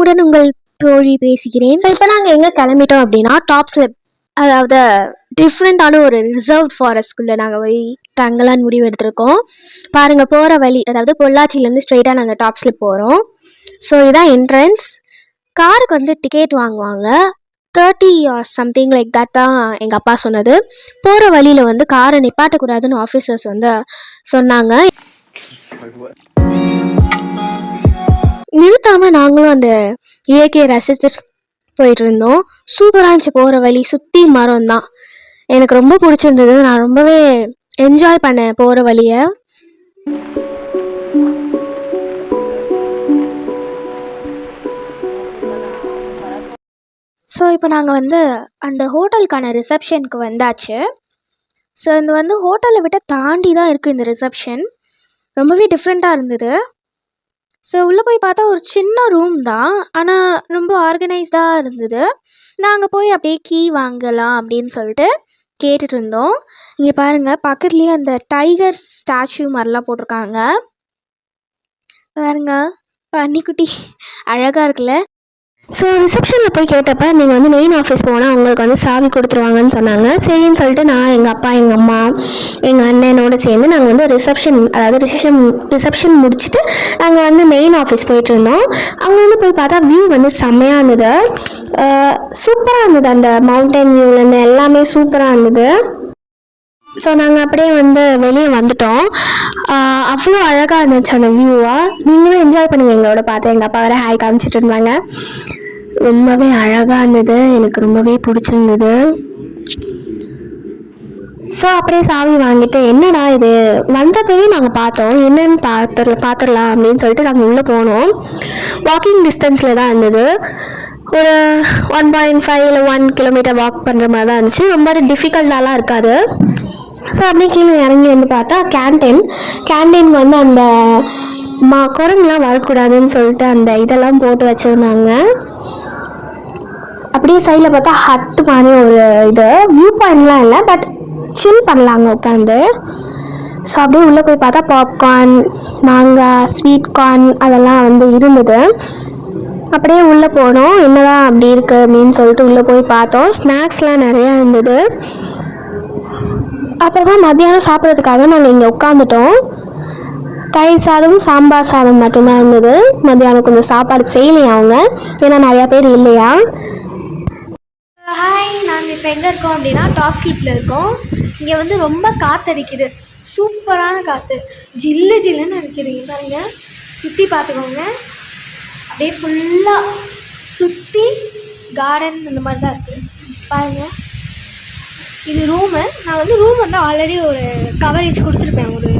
அன்புடன் உங்கள் தோழி பேசுகிறேன். ஸோ இப்போ நாங்கள் எங்கே கிளம்பிட்டோம் அப்படின்னா டாப்ஸில், அதாவது டிஃப்ரெண்ட்டான ஒரு ரிசர்வ் ஃபாரஸ்ட்குள்ளே நாங்கள் போய் தங்கலான்னு முடிவு எடுத்திருக்கோம். பாருங்கள், போகிற வழி, அதாவது பொள்ளாச்சியிலேருந்து ஸ்ட்ரெயிட்டாக நாங்கள் டாப்ஸில் போகிறோம். ஸோ இதுதான் என்ட்ரன்ஸ். காருக்கு வந்து டிக்கெட் வாங்குவாங்க, 30 ஆர் சம்திங் லைக் தட் தான் எங்கள் அப்பா சொன்னது. போகிற வழியில் வந்து காரை நிப்பாட்டக்கூடாதுன்னு ஆஃபீஸர்ஸ் வந்து சொன்னாங்க. நிறுத்தாமல் நாங்களும் அந்த இயற்கையை ரசித்துட்டு போயிட்டு இருந்தோம். சூப்பராக இருந்துச்சு. போகிற வழி சுற்றி மரம் தான், எனக்கு ரொம்ப பிடிச்சிருந்தது. நான் ரொம்பவே என்ஜாய் பண்ணேன் போகிற வழியை. ஸோ இப்போ நாங்கள் வந்து அந்த ஹோட்டலுக்கான ரிசப்ஷனுக்கு வந்தாச்சு. ஸோ இந்த வந்து ஹோட்டலை விட தாண்டி தான் இருக்குது இந்த ரிசப்ஷன். ரொம்பவே டிஃப்ரெண்ட்டாக இருந்தது. ஸோ உள்ளே போய் பார்த்தா ஒரு சின்ன ரூம் தான், ஆனால் ரொம்ப ஆர்கனைஸ்டாக இருந்தது. நாங்கள் போய் அப்படியே கீ வாங்கலாம் அப்படின்னு சொல்லிட்டு கேட்டுட்டு இருந்தோம். இங்கே பாருங்கள், பக்கத்துலேயே அந்த டைகர் ஸ்டாச்சு மாதிரிலாம் போட்டிருக்காங்க. பாருங்க, பன்னிக்குட்டி அழகாக இருக்குல்ல. ஸோ ரிசப்ஷனில் போய் கேட்டப்போ நீங்கள் வந்து மெயின் ஆஃபீஸ் போனால் அவங்களுக்கு வந்து சாவி கொடுத்துருவாங்கன்னு சொன்னாங்க. சரின்னு சொல்லிட்டு நான், எங்கள் அப்பா, எங்கள் அம்மா, எங்கள் அண்ணனோடு சேர்ந்து நாங்கள் வந்து ரிசப்ஷன் முடிச்சுட்டு நாங்கள் வந்து மெயின் ஆஃபீஸ் போயிட்டு இருந்தோம். அங்கே வந்து போய் பார்த்தா வியூ வந்து செம்மையாக இருந்தது, சூப்பராக இருந்தது. அந்த மவுண்டன் வியூலேருந்து எல்லாமே சூப்பராக இருந்தது. ஸோ நாங்கள் அப்படியே வந்து வெளியே வந்துட்டோம். அவ்வளோ அழகாக இருந்துச்சு அந்த வியூவாக. நீங்களும் என்ஜாய் பண்ணுங்கள் எங்களோட பார்த்து. எங்கள் அப்பா வேறு ஹாய் காமிச்சிட்டு இருந்தாங்க. ரொம்பவே அழகாக இருந்தது, எனக்கு ரொம்பவே பிடிச்சிருந்தது. ஸோ அப்படியே சாவி வாங்கிட்டு, என்னடா இது வந்தப்பவே நாங்கள் பார்த்தோம், என்னன்னு பார்த்துடலாம் அப்படின்னு சொல்லிட்டு நாங்கள் உள்ளே போனோம். வாக்கிங் டிஸ்டன்ஸில் தான் இருந்தது. ஒரு 1.5 இல்லை 1 கிலோமீட்டர் வாக் பண்ணுற மாதிரி தான் இருந்துச்சு. ரொம்ப டிஃபிகல்ட்டாலாம் இருக்காது. ஸோ அப்படியே கீழே இறங்கி வந்து பார்த்தா கேண்டீன் வந்து அந்த குரங்குலாம் வரக்கூடாதுன்னு சொல்லிட்டு அந்த இதெல்லாம் போட்டு வச்சுருந்தாங்க. அப்படியே சைடில் பார்த்தா ஹட்டு மாதிரி ஒரு இது, வியூ பாயிண்ட்லாம் இல்லை, பட் சில் பண்ணலாங்க உட்காந்து. ஸோ அப்படியே உள்ளே போய் பார்த்தா பாப்கார்ன், மாங்காய், ஸ்வீட் கார்ன் அதெல்லாம் வந்து இருந்தது. அப்படியே உள்ளே போனோம், என்னதான் அப்படி இருக்குது அப்படின்னு சொல்லிட்டு உள்ளே போய் பார்த்தோம். ஸ்நாக்ஸ்லாம் நிறையா இருந்தது. அப்புறமா மத்தியானம் சாப்பிட்றதுக்காக நாங்கள் இங்கே உட்காந்துட்டோம். தயிர் சாதம், சாம்பார் சாதம் மட்டும்தான் இருந்தது. மத்தியானம் கொஞ்சம் சாப்பாடு செய்யலையா அவங்க, ஏன்னா நிறையா பேர் இல்லையா. ஹாய், நாங்கள் இப்போ எங்கே இருக்கோம் அப்படின்னா டாப் ஸ்லீப்பில் இருக்கோம். இங்கே வந்து ரொம்ப காற்றடிக்குது, சூப்பரான காற்று, ஜில்லு ஜில்லுன்னு அடிக்குதுங்க. பாருங்க, சுற்றி பார்த்துக்கோங்க. அப்படியே ஃபுல்லாக சுற்றி கார்டன் இந்த மாதிரி தான் இருக்குது. பாருங்கள், இது ரூமு. நான் வந்து ரூம் வந்து ஆல்ரெடி ஒரு கவரேஜ் கொடுத்துருப்பேன், ஒரு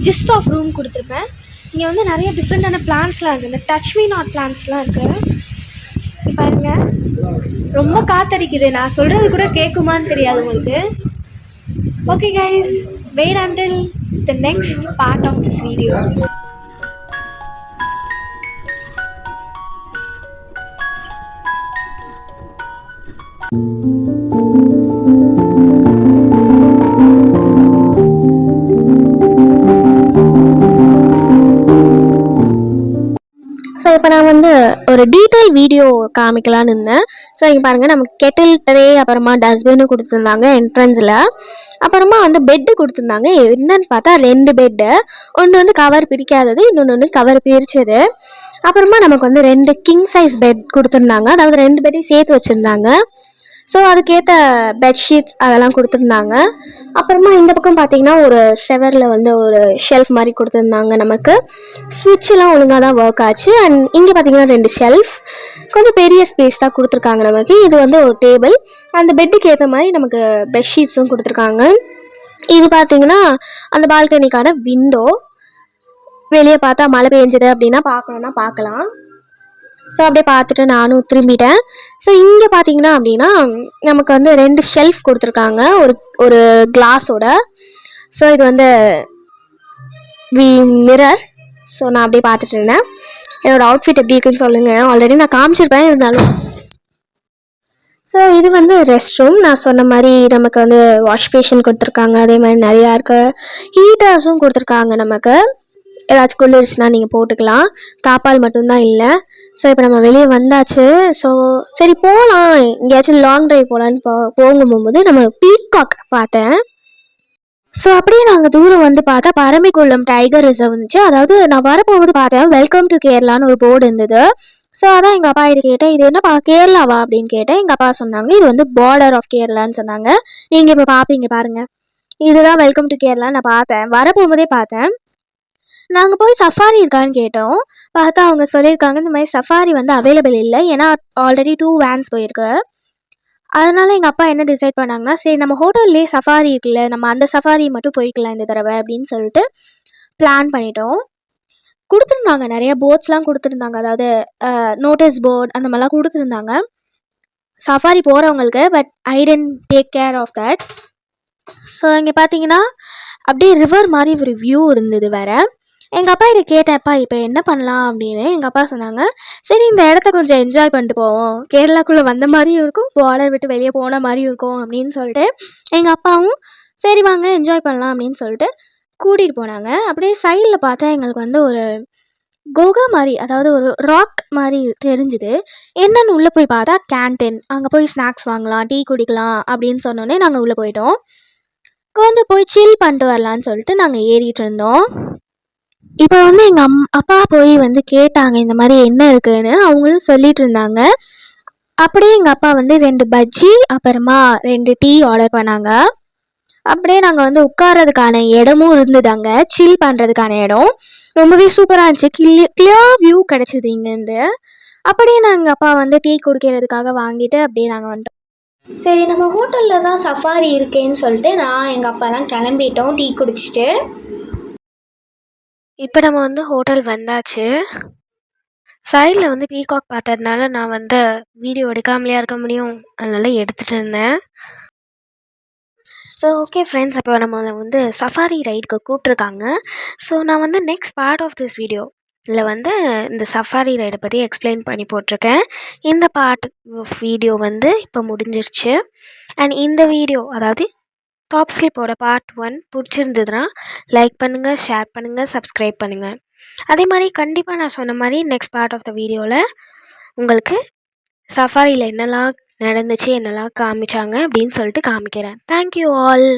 ஜிஸ்ட் ஆஃப் ரூம் கொடுத்துருப்பேன். இங்கே வந்து நிறைய டிஃப்ரெண்ட்டான பிளான்ட்ஸ்லாம் இருக்குது. இந்த டச் மீ நாட் பிளான்ட்ஸ்லாம் இருக்குது. பாருங்கள், ரொம்ப காற்றடிக்குது. நான் சொல்கிறது கூட கேட்குமான்னு தெரியாது உங்களுக்கு. Okay guys, wait until the next part of this video. So இப்போ நான் வந்து ஒரு டீட்டெயில் வீடியோ காமிக்கலான்னு இருந்தேன். ஸோ இங்கே பாருங்கள், நமக்கு கெட்டில் ட்ரே, அப்புறமா டஸ்ட்பின்னு கொடுத்துருந்தாங்க என்ட்ரன்ஸில். அப்புறமா வந்து பெட்டு கொடுத்துருந்தாங்க. என்னன்னு பார்த்தா 2 பெட்டு, ஒன்று வந்து கவர் பிரிக்காதது, இன்னொன்று கவர் பிரித்தது. அப்புறமா நமக்கு வந்து 2 கிங் சைஸ் பெட் கொடுத்துருந்தாங்க, அதாவது 2 பெட்டையும் சேர்த்து வச்சுருந்தாங்க. ஸோ அதுக்கேற்ற பெட்ஷீட்ஸ் அதெல்லாம் கொடுத்துருந்தாங்க. அப்புறமா இந்த பக்கம் பார்த்திங்கன்னா ஒரு செவரில் வந்து ஒரு ஷெல்ஃப் மாதிரி கொடுத்துருந்தாங்க. நமக்கு ஸ்விட்செலாம் ஒழுங்காக தான் ஒர்க் ஆச்சு. அண்ட் இங்கே பார்த்திங்கன்னா 2 ஷெல்ஃப், கொஞ்சம் பெரிய ஸ்பேஸ் தான் கொடுத்துருக்காங்க நமக்கு. இது வந்து ஒரு டேபிள், அந்த பெட்டுக்கு ஏற்ற மாதிரி நமக்கு பெட்ஷீட்ஸும் கொடுத்துருக்காங்க. இது பார்த்திங்கன்னா அந்த பால்கனிக்கான விண்டோ. வெளியே பார்த்தா மழை பெஞ்சது அப்படின்னா பார்க்கணுன்னா பார்க்கலாம். ஸோ அப்படியே பார்த்துட்டு நானும் திரும்பிட்டேன். ஸோ இங்கே பார்த்தீங்கன்னா அப்படின்னா நமக்கு வந்து 2 ஷெல்ஃப் கொடுத்துருக்காங்க, ஒரு கிளாஸோட. ஸோ இது வந்து மிரர். ஸோ நான் அப்படியே பார்த்துட்டு இருந்தேன். என்னோடய அவுட்ஃபிட் எப்படி இருக்குன்னு சொல்லுங்கள். ஆல்ரெடி நான் காமிச்சிருப்பேன் இருந்தாலும். ஸோ இது வந்து ரெஸ்ட் ரூம். நான் சொன்ன மாதிரி நமக்கு வந்து வாஷ் பேஷன் கொடுத்துருக்காங்க, அதே மாதிரி நிறையா இருக்குது. ஹீட்டர்ஸும் கொடுத்துருக்காங்க நமக்கு. ஏதாச்சும் குளிர்ச்சுனா நீங்கள் போட்டுக்கலாம். தாப்பால் மட்டும்தான் இல்லை. ஸோ இப்போ நம்ம வெளியே வந்தாச்சு. ஸோ சரி போகலாம், எங்கேயாச்சும் லாங் ட்ரைவ் போகலான்னு போகும்போது நம்ம பீகாக் பார்த்தேன். ஸோ அப்படியே நாங்கள் தூரம் வந்து பார்த்தா பரம்பிக்குளம் டைகர் ரிசர்வ் இருந்துச்சு. அதாவது நான் வரப்போகும்போது பார்த்தேன் வெல்கம் டு கேரளான்னு ஒரு போர்டு இருந்தது. ஸோ அதான் எங்கள் அப்பா கிட்ட கேட்டேன், இது என்னப்பா கேரளாவா அப்படின்னு கேட்டேன். எங்கள் அப்பா சொன்னாங்க இது வந்து பார்டர் ஆஃப் கேரளான்னு சொன்னாங்க. நீங்கள் இப்போ பார்ப்பீங்க பாருங்கள், இதுதான் வெல்கம் டு கேரளா. நான் பார்த்தேன், வரப்போகும்போதே பார்த்தேன். நாங்கள் போய் சஃபாரி இருக்கான்னு கேட்டோம். பார்த்தா அவங்க சொல்லியிருக்காங்க இந்த மாதிரி சஃபாரி வந்து அவைலபிள் இல்லை, ஏன்னா ஆல்ரெடி 2 வேன்ஸ் போயிருக்கு. அதனால எங்கள் அப்பா என்ன டிசைட் பண்ணாங்கன்னா, சரி நம்ம ஹோட்டல்லே சஃபாரி இருக்குல்ல, நம்ம அந்த சஃபாரி மட்டும் போய்க்கலாம் இந்த தடவை அப்படின்னு சொல்லிட்டு பிளான் பண்ணிட்டோம். கொடுத்துருந்தாங்க, நிறைய போட்ஸ்லாம் கொடுத்துருந்தாங்க. அதாவது நோட்டீஸ் போர்ட் அந்த மாதிரிலாம் கொடுத்துருந்தாங்க சஃபாரி போகிறவங்களுக்கு. But I tend take care of that. So இங்கே பார்த்தீங்கன்னா அப்படியே ரிவர் மாதிரி ஒரு வியூ இருந்தது வேறு. எங்கள் அப்பா இதை கேட்டேன்ப்பா இப்போ என்ன பண்ணலாம் அப்படின்னு. எங்கள் அப்பா சொன்னாங்க, சரி இந்த இடத்த கொஞ்சம் என்ஜாய் பண்ணிட்டு போவோம், கேரளாக்குள்ளே வந்த மாதிரியும் இருக்கும், பார்டர் விட்டு வெளியே போன மாதிரியும் இருக்கும் அப்படின்னு சொல்லிட்டு எங்கள் அப்பாவும் சரி வாங்க என்ஜாய் பண்ணலாம் அப்படின்னு சொல்லிட்டு கூட்டிகிட்டு போனாங்க. அப்படியே சைடில் பார்த்தா எங்களுக்கு வந்து ஒரு குகை மாதிரி, அதாவது ஒரு ராக் மாதிரி தெரிஞ்சுது. என்னன்னு உள்ளே போய் பார்த்தா கேன்டீன், அங்கே போய் ஸ்நாக்ஸ் வாங்கலாம், டீ குடிக்கலாம் அப்படின்னு சொன்னோன்னே நாங்கள் உள்ளே போயிட்டோம். கொஞ்சம் போய் சில் பண்ணிட்டு வரலான்னு சொல்லிட்டு நாங்கள் ஏறிட்டு இருந்தோம். இப்போ வந்து எங்கள் அப்பா போய் வந்து கேட்டாங்க இந்த மாதிரி என்ன இருக்குதுன்னு. அவங்களும் சொல்லிட்டு இருந்தாங்க. அப்படியே எங்கள் அப்பா வந்து 2 பஜ்ஜி அப்புறமா 2 டீ ஆர்டர் பண்ணாங்க. அப்படியே நாங்கள் வந்து உட்கார்றதுக்கான இடமும் இருந்தது, அங்கே சில் பண்ணுறதுக்கான இடம் ரொம்பவே சூப்பராக இருந்துச்சு. கிளியர் வியூ கிடச்சிது இங்கேருந்து. அப்படியே நாங்கள் அப்பா வந்து டீ குடிக்கிறதுக்காக வாங்கிட்டு அப்படியே நாங்கள் வந்துட்டோம். சரி நம்ம ஹோட்டலில் தான் சஃபாரி இருக்கேன்னு சொல்லிட்டு நான் எங்கள் அப்பாலாம் கிளம்பிட்டோம் டீ குடிச்சிட்டு. இப்போ நம்ம வந்து ஹோட்டல் வந்தாச்சு. சைடில் வந்து பீகாக் பார்த்ததுனால நான் வந்து வீடியோ எடுக்காமலையா இருக்க முடியும், அதனால எடுத்துகிட்டு இருந்தேன். ஸோ ஓகே ஃப்ரெண்ட்ஸ், இப்போ நம்ம வந்து சஃபாரி ரைடுக்கு கூப்பிட்ருக்காங்க. ஸோ நான் வந்து next part of this video இதில் வந்து இந்த சஃபாரி ரைடை பற்றி எக்ஸ்பிளைன் பண்ணி போட்டிருக்கேன். இந்த பார்ட் வீடியோ வந்து இப்போ முடிஞ்சிருச்சு. அண்ட் இந்த வீடியோ, அதாவது டாப் ஸ்லிப்போட பார்ட் 1 பிடிச்சிருந்ததுன்னா லைக் பண்ணுங்கள், ஷேர் பண்ணுங்கள், சப்ஸ்கிரைப் பண்ணுங்கள். அதே மாதிரி கண்டிப்பாக நான் சொன்ன மாதிரி நெக்ஸ்ட் பார்ட் ஆஃப் த வீடியோவில் உங்களுக்கு சஃபாரியில் என்னெல்லாம் நடந்துச்சு, என்னெல்லாம் காமிச்சாங்க அப்படின்னு சொல்லிட்டு காமிக்கிறேன். Thank you all.